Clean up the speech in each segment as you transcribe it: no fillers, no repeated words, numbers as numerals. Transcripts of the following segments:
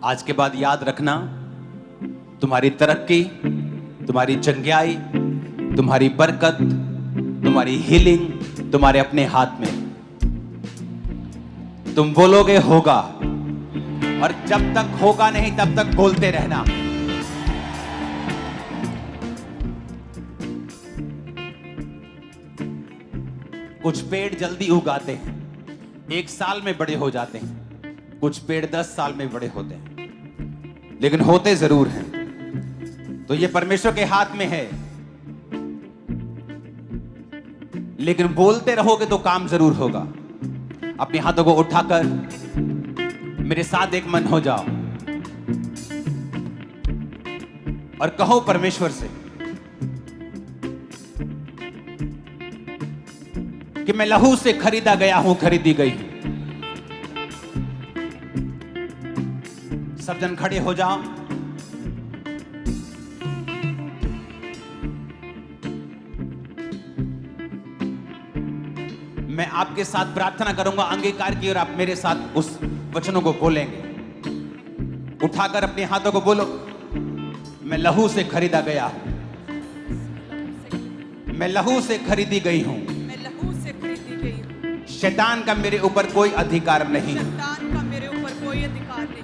आज के बाद याद रखना, तुम्हारी तरक्की, तुम्हारी जंगियाई, तुम्हारी बरकत, तुम्हारी हीलिंग तुम्हारे अपने हाथ में। तुम बोलोगे होगा, और जब तक होगा नहीं तब तक बोलते रहना। कुछ पेड़ जल्दी उगाते हैं, 1 साल में बड़े हो जाते हैं। कुछ पेड़ 10 साल में बड़े होते हैं, लेकिन होते जरूर हैं। तो ये परमेश्वर के हाथ में है, लेकिन बोलते रहोगे तो काम जरूर होगा। अपने हाथों को उठाकर मेरे साथ एक मन हो जाओ और कहो परमेश्वर से कि मैं लहू से खरीदा गया हूं, खरीदी गई हूं। सब जन खड़े हो जाओ। मैं आपके साथ प्रार्थना करूंगा अंगीकार की, और आप मेरे साथ उस वचनों को बोलेंगे। उठाकर अपने हाथों को बोलो, मैं लहू से खरीदा गया हूं, मैं लहू से खरीदी गई हूं। शैतान का मेरे ऊपर कोई अधिकार नहीं, शैतान का मेरे ऊपर कोई अधिकार नहीं।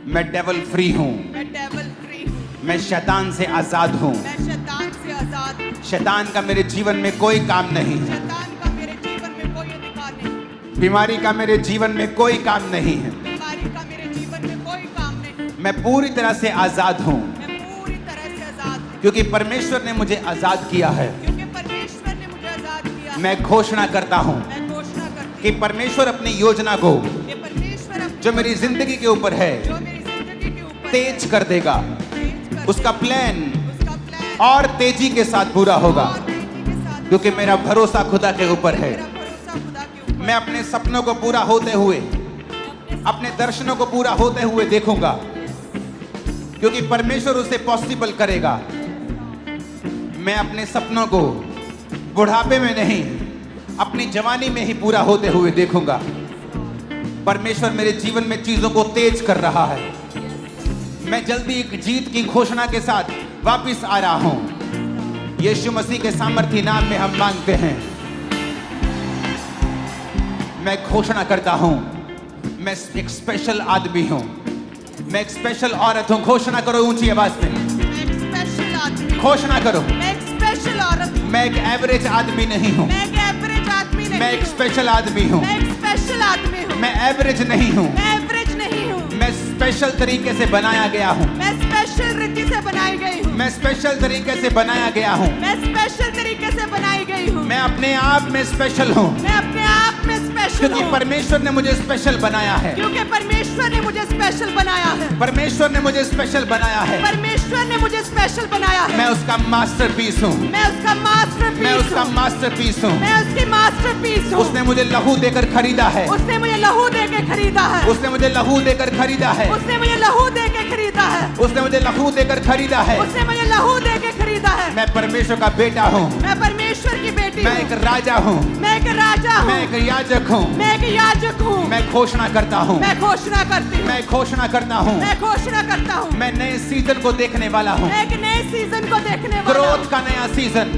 मैं डेविल फ्री हूं, मैं डेविल फ्री हूं। मैं शैतान से आजाद हूं। मैं शैतान से आजाद हूं। शैतान का मेरे जीवन में कोई काम नहीं है। शैतान का मेरे जीवन में कोई अधिकार नहीं। बीमारी का मेरे जीवन में कोई काम नहीं है। बीमारी का मेरे जीवन में कोई काम नहीं। मैं पूरी तरह से आजाद हूं, मैं पूरी तरह से आजाद हूं, क्योंकि परमेश्वर ने मुझे आजाद किया है। क्योंकि परमेश्वर ने मुझे आजाद किया। मैं घोषणा करता हूं मैं घोषणा करती कि परमेश्वर अपनी योजना को, हूं कि परमेश्वर अपनी जो मेरी जिंदगी के ऊपर है, जो मेरी जिंदगी के ऊपर तेज कर देगा। तेज कर उसका प्लान उसका प्लान और तेजी के साथ पूरा होगा, और तेजी के साथ, क्योंकि मेरा भरोसा खुदा के ऊपर है। मेरा भरोसा खुदा के ऊपर। मैं अपने सपनों को पूरा होते हुए, अपने दर्शनों को पूरा होते हुए देखूंगा, क्योंकि परमेश्वर उसे पॉसिबल करेगा। मैं अपने सपनों को बुढ़ापे में नहीं, अपनी जवानी में ही पूरा होते हुए देखूंगा। परमेश्वर मेरे जीवन में चीजों को तेज कर रहा है। मैं जल्दी एक जीत की घोषणा के साथ वापस आ रहा हूं। यीशु मसीह के सामर्थी नाम में हम मांगते हैं। मैं घोषणा करता हूं, मैं एक स्पेशल आदमी हूं, मैं एक स्पेशल औरत हूं। घोषणा करो ऊंची आवाज में, मैं एक स्पेशल आदमी, घोषणा करो। मैं एक स्पेशल औरत हूं। मैं एक एवरेज आदमी नहीं हूं, मैं एक एवरेज आदमी नहीं मैं एक हूं। स्पेशल आदमी हूं। मैं एक स्पेशल आदमी हूं। मैं एवरेज नहीं हूं, मैं एवरेज नहीं हूं। मैं स्पेशल तरीके से बनाया गया हूं। मैं स्पेशल रीति से बनाई गई हूं। मैं स्पेशल तरीके से बनाया गया हूं। मैं स्पेशल तरीके से बनाई गई हूं। मैं अपने आप में स्पेशल हूं, मैं अपने आप में स्पेशल क्योंकि हूं, परमेश्वर ने मुझे स्पेशल बनाया है। क्योंकि परमेश्वर ने मुझे स्पेशल बनाया है। परमेश्वर ने मुझे स्पेशल बनाया है। परमेश्वर ने मुझे स्पेशल बनाया है। मैं उसका मास्टरपीस हूं, मैं उसका मास्टरपीस मैं उसका हूं। मास्टरपीस हूं। मैं उसकी मास्टरपीस हूं। उसने मुझे लहू देकर खरीदा है। उसने मुझे लहू दे के खरीदा है। उसने मुझे लहू देकर खरीदा है। उसने मुझे लहू दे के खरीदा है। उसने मुझे लहू देकर खरीदा है। उसने मुझे लहू दे के खरीदा है। मैं परमेश्वर का बेटा हूं, मैं परमेश्वर की बेटी मैं हूं। एक राजा हूं, मैं एक राजा हूं। मैं एक याजक हूं। मैं एक याजक हूं। मैं घोषणा करता हूं, मैं घोषणा करती हूं। मैं घोषणा करता हूं, मैं घोषणा करता हूं। मैं नए सीजन को देखने वाला हूं। मैं एक नए सीजन को देखने वाला हूं। ग्रोथ का नया सीजन,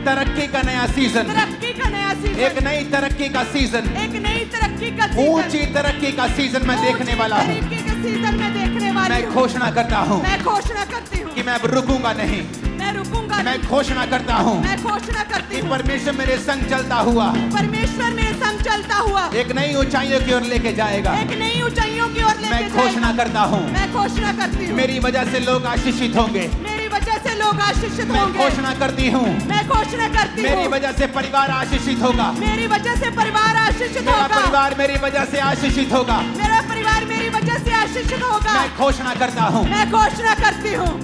तरक्की का नया सीजन, तरक्की का नया सीजन, एक नई तरक्की का सीजन, एक नई तरक्की का सीजन, ऊंची तरक्की का सीजन मैं देखने वाला हूं। तरक्की का सीजन मैं देखने वाली मैं हूं। घोषणा करता हूं मैं घोषणा करती हूं कि मैं अब रुकूंगा नहीं। मैं रुकूंगा मैं नहीं। घोषणा करता हूं मैं घोषणा करती कि हूं परमेश्वर मेरे संग चलता हुआ परमेश्वर मेरे संग चलता हुआ एक नई ऊंचाइयों की ओर लेके जाएगा। एक नई ऊंचाइयों की ओर लेके मैं घोषणा जाएगा। करता हूं, मैं घोषणा करती हूं मेरी वजह से लोग आशीषित होंगे। मेरी वजह से लोग आशीषित मैं होंगे। घोषणा करती हूं, मैं घोषणा करती मेरी हूं वजह से परिवार आशीषित होगा। मेरी वजह से परिवार आशीषित मेरा होगा। परिवार मेरी वजह से आशीषित होगा। मेरा परिवार मेरी वजह से आशीषित होगा। मैं घोषणा करता हूं। मैं घोषणा करती हूँ।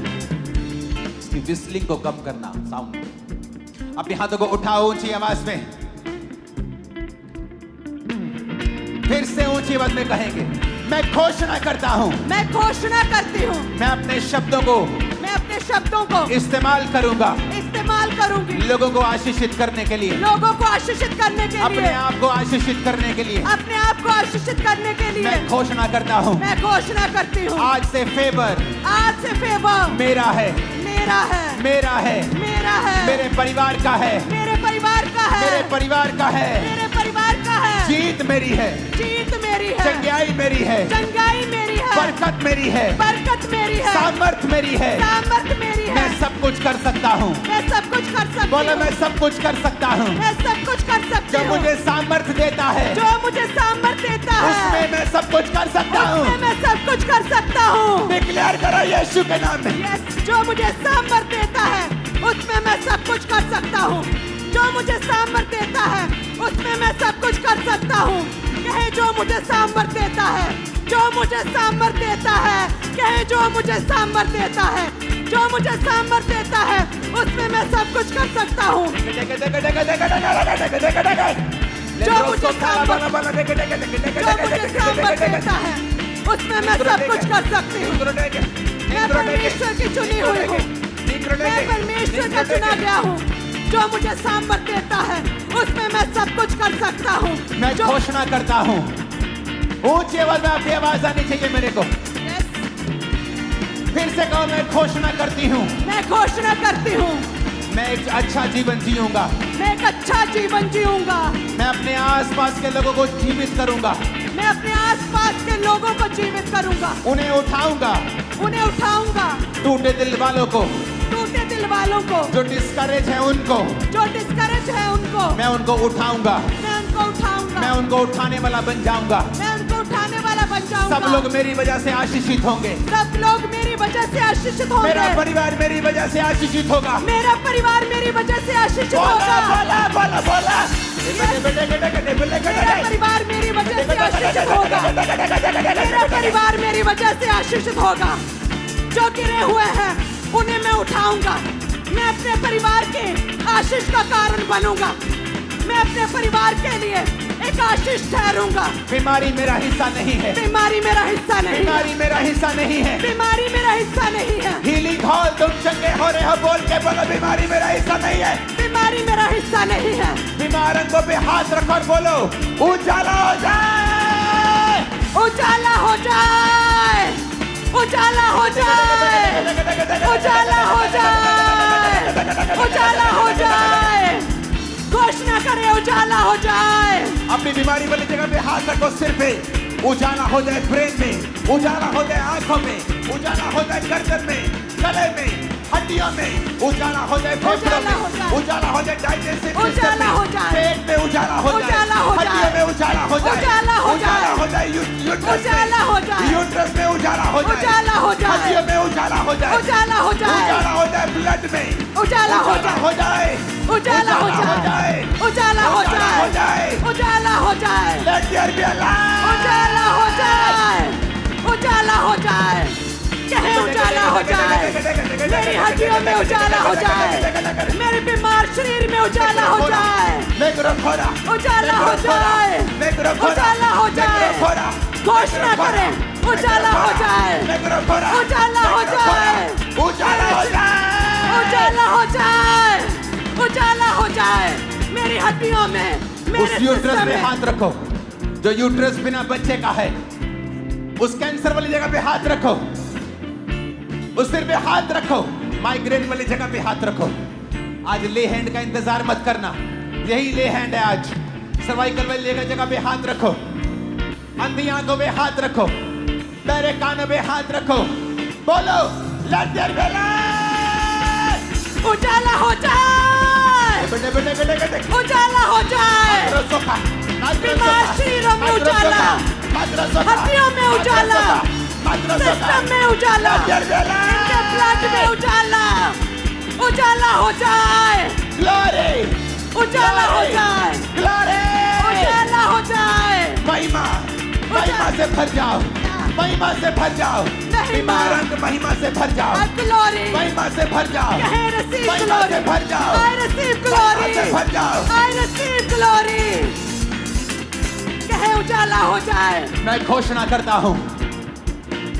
इसकी विस्लिंग को कम करना, साउंड। अपने हाथों को उठाओ ऊंची आवाज में, फिर से ऊंची आवाज में कहेंगे, मैं घोषणा करता हूं। मैं घोषणा करती हूँ। मैं अपने शब्दों को मैं अपने शब्दों को इस्तेमाल करूंगा। इस्तेमाल करूंगी लोगों को आशीषित करने के लिए, लोगों को आशीषित करने के अपने लिए, आप को आशीषित करने के लिए अपने आप को आशीषित करने के लिए मैं घोषणा करता हूँ, मैं घोषणा करती हूँ आज से फेवर आज से फेवर मेरा है, मेरा है, मेरा है, मेरा है, मेरे परिवार का है, मेरे परिवार का है, मेरे परिवार का है, मेरे परिवार का है, जीत मेरी है, जीत मेरी है, चंगाई मेरी है, चंगाई मेरी है, बरकत मेरी है, बरकत मेरी है, सामर्थ मेरी है, सामर्थ मेरी है, मैं सब कुछ कर सकता हूँ, मैं सब कुछ कर सकती बोलो हूँ, मैं सब कुछ कर सकता हूँ, मैं सब कुछ कर सकती जो हूँ, मुझे सामर्थ देता है जो मुझे सामर्थ देता है उसमें मैं सब कुछ कर सकता उसमें हूँ। मैं सब कुछ कर सकता हूँ। डिक्लेयर करो यीशु के नाम में, यस, जो मुझे सामर्थ देता है उसमें मैं सब कुछ कर सकता हूँ। जो मुझे सामर्थ देता है उसमें मैं सब कुछ कर सकता हूँ। कहे जो मुझे सामर्थ देता है, जो मुझे सामर्थ देता है, कहे जो मुझे सामर्थ देता है, जो मुझे सामर्थ देता है उसमें मैं सब कुछ कर सकता हूँ। जो मुझे सामर्थ देता है उसमें मैं सब कुछ कर सकती हूँ। मैं परमेश्वर की चुनी हुई हूँ, मैं परमेश्वर का चुना गया हूँ। जो मुझे सामर्थ देता है उसमें मैं सब कुछ कर सकता हूँ। मैं जो घोषणा करता हूँ, ऊंची आवाज में आपकी आवाज आनी चाहिए मेरे को, Yes, फिर से कहो मैं घोषणा करती हूँ, मैं घोषणा करती हूँ, मैं एक अच्छा जीवन जीऊंगा, मैं एक अच्छा जीवन जीऊंगा, मैं अपने आसपास के लोगों को जीवित करूंगा, मैं अपने आसपास के लोगों को जीवित करूंगा, उन्हें उठाऊंगा, उन्हें उठाऊंगा, टूटे दिल वालों को, टूटे दिल वालों को, जो डिस्करेज है उनको जो डिस्करेज है उनको मैं उनको उठाऊंगा, मैं उनको उठाऊंगा, मैं उनको उठाने वाला बन जाऊंगा। मैं उनको उठाने वाला बन जाऊंगा। सब लोग मेरी वजह से आशीषित होंगे, सब लोग मेरी वजह से आशीषित होंगे। मेरा परिवार मेरी वजह से आशीषित होगा। मेरा परिवार मेरी वजह से आशीषित बोला होगा। बोला बोला बोला मेरा परिवार मेरी वजह से आशीषित होगा। मेरा परिवार मेरी वजह से आशीषित होगा। जो गिरे हुए हैं उन्हें मैं उठाऊंगा। मैं अपने परिवार के आशीष का कारण बनूंगा। मैं अपने परिवार के लिए एक आशीष ठहरूंगा। बीमारी मेरा हिस्सा नहीं है, बीमारी मेरा हिस्सा नहीं है। बीमारी मेरा हिस्सा नहीं है, बीमारी मेरा हिस्सा नहीं है। हीलिंग हॉल तुम चंगे हो रहे हो बोल के बोलो बीमारी मेरा हिस्सा नहीं है। बीमारी मेरा हिस्सा नहीं है। बीमार को पे हाथ रखो और बोलो उजाला हो जाए, उजाला हो जाए, उजाला हो जाए, उजाला हो जाए, उजाला हो जाए। घोषणा करे उजाला हो जाए। अपनी बीमारी वाली जगह पे हाथ रखो, सिर पे उजाला हो जाए, ब्रेन में उजाला हो जाए, आंखों में उजाला हो जाए, गर्दन में, गले में, हड्डियों में उजाला हो जाए, फेफड़ों में उजाला हो जाए, डाइजेस्टिव उजाला हो जाए, पेट में उजाला हो जाए, उजाला हो जाए, हड्डियों में उजाला हो जाए, उजाला हो जाए, उजाला हो जाए, उजाला हो जाए, यूट्रस में उजाला हो जाए, उजाला हो जाए, हड्डियों में उजाला हो जाए, उजाला हो जाए, उजाला हो जाए, ब्लड में उजाला हो जाए, उजाला हो जाए, उजाला हो जाए, उजाला हो जाए, उजाला हो जाए, Let there be a light. उजाला हो जाए, उजाला हो जाए। कहे उजाला हो जाए। मेरी हड्डियों में उजाला हो जाए। मेरे बीमार शरीर में उजाला हो जाए। उजाला हो जाए, उजाला हो जाए। घोषणा करें उजाला हो जाए, उजाला हो जाए, उजाला हो जाए, उजाला हो जाए, उजाला हो जाए। मेरी हड्डियों में, मेरे उस यूट्रस सिस्टम पे में हाथ रखो जो यूट्रस बिना बच्चे का है, उस कैंसर वाली जगह पे हाथ रखो, उस सिर पे हाथ रखो, माइग्रेन वाली जगह पे हाथ रखो। आज ले हैंड का इंतजार मत करना, यही ले हैंड है आज। सर्वाइकल वाली जगह पे हाथ रखो, अंधी आंखों पे हाथ रखो, बहरे कानों पे हाथ रखो, बोलो लेट देयर बी लाइट। उजाला हो जाए, उजाला हो जाए। बीमार शरीरों में उजाला, हड्डियों में उजाला, सिस्टम में उजाला, इनके ब्लड में उजाला, उजाला हो जाए, ग्लोरी, उजाला हो जाए, ग्लोरी, उजाला हो जाए। महिमा, महिमा से भर जाओ, महिमा से भर जाओ, बीमार अंग महिमा से भर जाओ, ग्लोरी, महिमा से भर जाओ, कहे receive महिमा से glory, भर जाओ, I receive महिमा glory, से भर जाओ। I receive glory। कहे उजाला हो जाए। मैं घोषणा करता हूँ,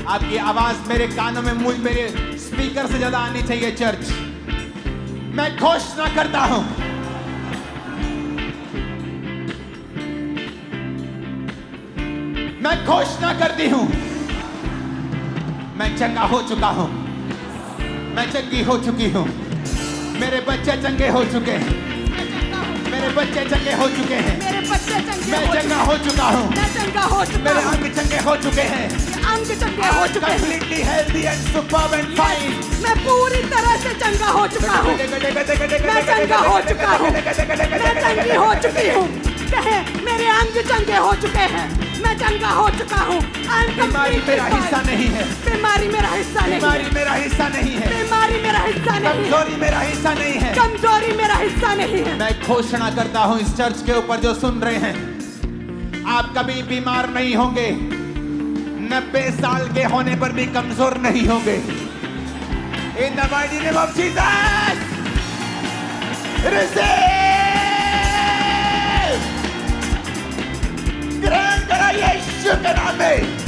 आपकी आवाज मेरे कानों में, मेरे स्पीकर से ज्यादा आनी चाहिए। चर्च मैं घोषणा करता हूं, मैं घोषणा करती हूं, मैं चंगा हो चुका हूं, मैं चंगी हो चुकी हूं, मेरे बच्चे चंगे हो चुके हैं, मेरे बच्चे चंगे हो चुके हैं, मेरे बच्चे चंगे मैं हो चंगा हो चुका हूं, मैं चंगा हो चुका मेरे हूँ अंग चंगे हो चुके हैं, अंग चंगे हो चुके हैं completely healthy and superb and fine. मैं पूरी तरह से चंगा हो चुका हूँ मैं चंगा हो चुका हूँ मैं चंगी हो चुकी हूँ कहे मेरे अंग चंगे हो चुके हैं मैं चंगा हो चुका हूँ बीमारी मेरा हिस्सा नहीं है, बीमारी मेरा हिस्सा नहीं बीमारी है मेरा हिस्सा नहीं है, बीमारी मेरा हिस्सा नहीं है कमजोरी मेरा हिस्सा नहीं है। कमजोरी मेरा हिस्सा नहीं है मैं घोषणा करता हूं इस चर्च के ऊपर जो सुन रहे हैं, आप कभी बीमार नहीं होंगे, 90 साल के होने पर भी कमजोर नहीं होंगे। In the mighty name of Jesus, receive! ग्रहण करा यीशु के नाम में।